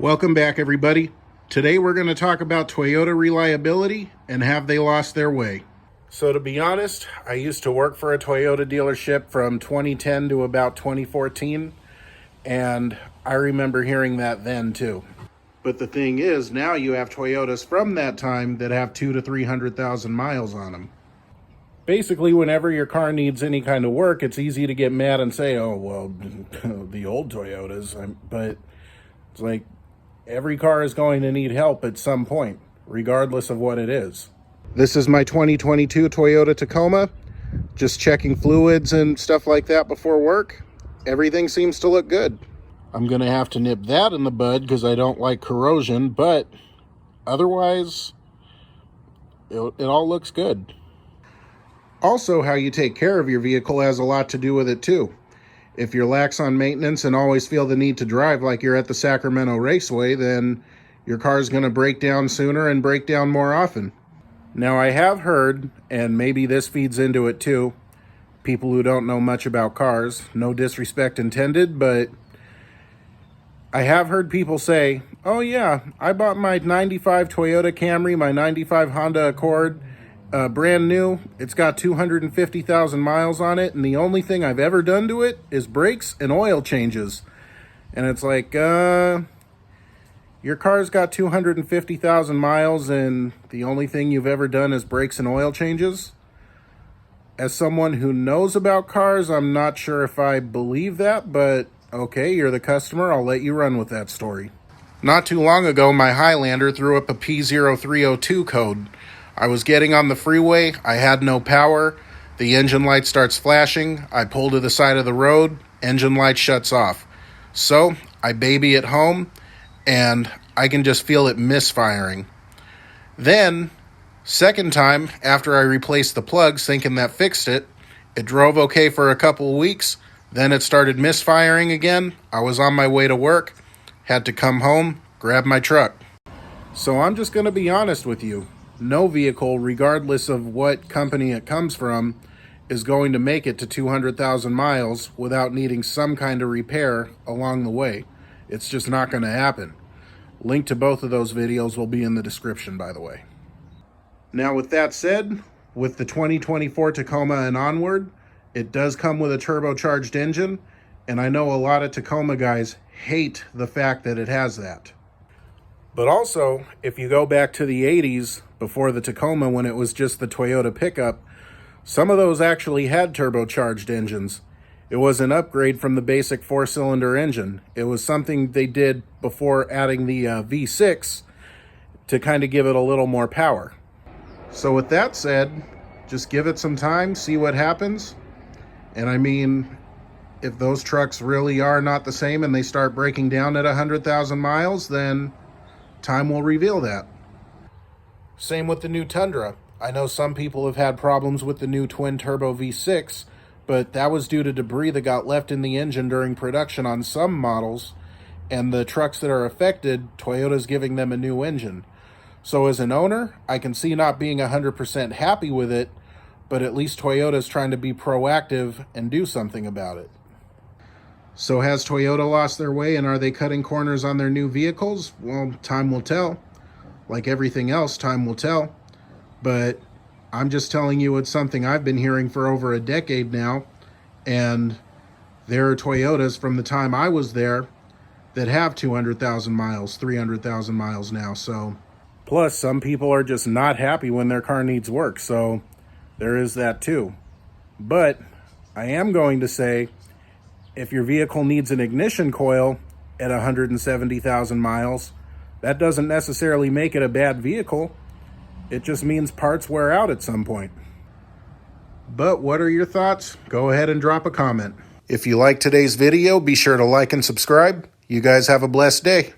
Welcome back, everybody. Today we're going to talk about Toyota reliability and have they lost their way. So to be honest, I used to work for a Toyota dealership from 2010 to about 2014, and I remember hearing that then too. But the thing is, now you have Toyotas from that time that have 200,000 to 300,000 miles on them. Basically, whenever your car needs any kind of work, it's easy to get mad and say, oh, well, the old Toyotas. But it's like every car is going to need help at some point, regardless of what it is. This is my 2022 Toyota Tacoma. Just checking fluids and stuff like that before work. Everything seems to look good. I'm going to have to nip that in the bud because I don't like corrosion, but otherwise, it all looks good. Also, how you take care of your vehicle has a lot to do with it too. If you're lax on maintenance and always feel the need to drive like you're at the Sacramento Raceway, then your car's going to break down sooner and break down more often. Now, I have heard, and maybe this feeds into it too, people who don't know much about cars, no disrespect intended, but I have heard people say, oh yeah, I bought my 95 Toyota Camry, my 95 Honda Accord, brand new. It's got 250,000 miles on it, and the only thing I've ever done to it is brakes and oil changes. And it's like, your car's got 250,000 miles, and the only thing you've ever done is brakes and oil changes? As someone who knows about cars, I'm not sure if I believe that, but okay, you're the customer. I'll let you run with that story. Not too long ago, my Highlander threw up a P0302 code. I was getting on the freeway, I had no power, the engine light starts flashing, I pull to the side of the road, engine light shuts off. So, I baby it home, and I can just feel it misfiring. Then, second time, after I replaced the plugs thinking that fixed it, it drove okay for a couple of weeks, then it started misfiring again, I was on my way to work, had to come home, grab my truck. So I'm just going to be honest with you. No vehicle, regardless of what company it comes from, is going to make it to 200,000 miles without needing some kind of repair along the way. It's just not going to happen. Link to both of those videos will be in the description, by the way. Now, with that said, with the 2024 Tacoma and onward, it does come with a turbocharged engine, and I know a lot of Tacoma guys hate the fact that it has that. But also, if you go back to the 80s, before the Tacoma, when it was just the Toyota pickup, some of those actually had turbocharged engines. It was an upgrade from the basic four-cylinder engine. It was something they did before adding the V6 to kind of give it a little more power. So with that said, just give it some time, see what happens. And I mean, if those trucks really are not the same and they start breaking down at 100,000 miles, then time will reveal that. Same with the new Tundra. I know some people have had problems with the new twin-turbo V6, but that was due to debris that got left in the engine during production on some models, and the trucks that are affected, Toyota's giving them a new engine. So as an owner, I can see not being 100% happy with it, but at least Toyota's trying to be proactive and do something about it. So has Toyota lost their way, and are they cutting corners on their new vehicles? Well, time will tell. Like everything else, time will tell. But I'm just telling you it's something I've been hearing for over a decade now, and there are Toyotas from the time I was there that have 200,000 miles, 300,000 miles now. So, plus, some people are just not happy when their car needs work, so there is that too. But I am going to say, if your vehicle needs an ignition coil at 170,000 miles, that doesn't necessarily make it a bad vehicle. It just means parts wear out at some point. But what are your thoughts? Go ahead and drop a comment. If you like today's video, be sure to like and subscribe. You guys have a blessed day.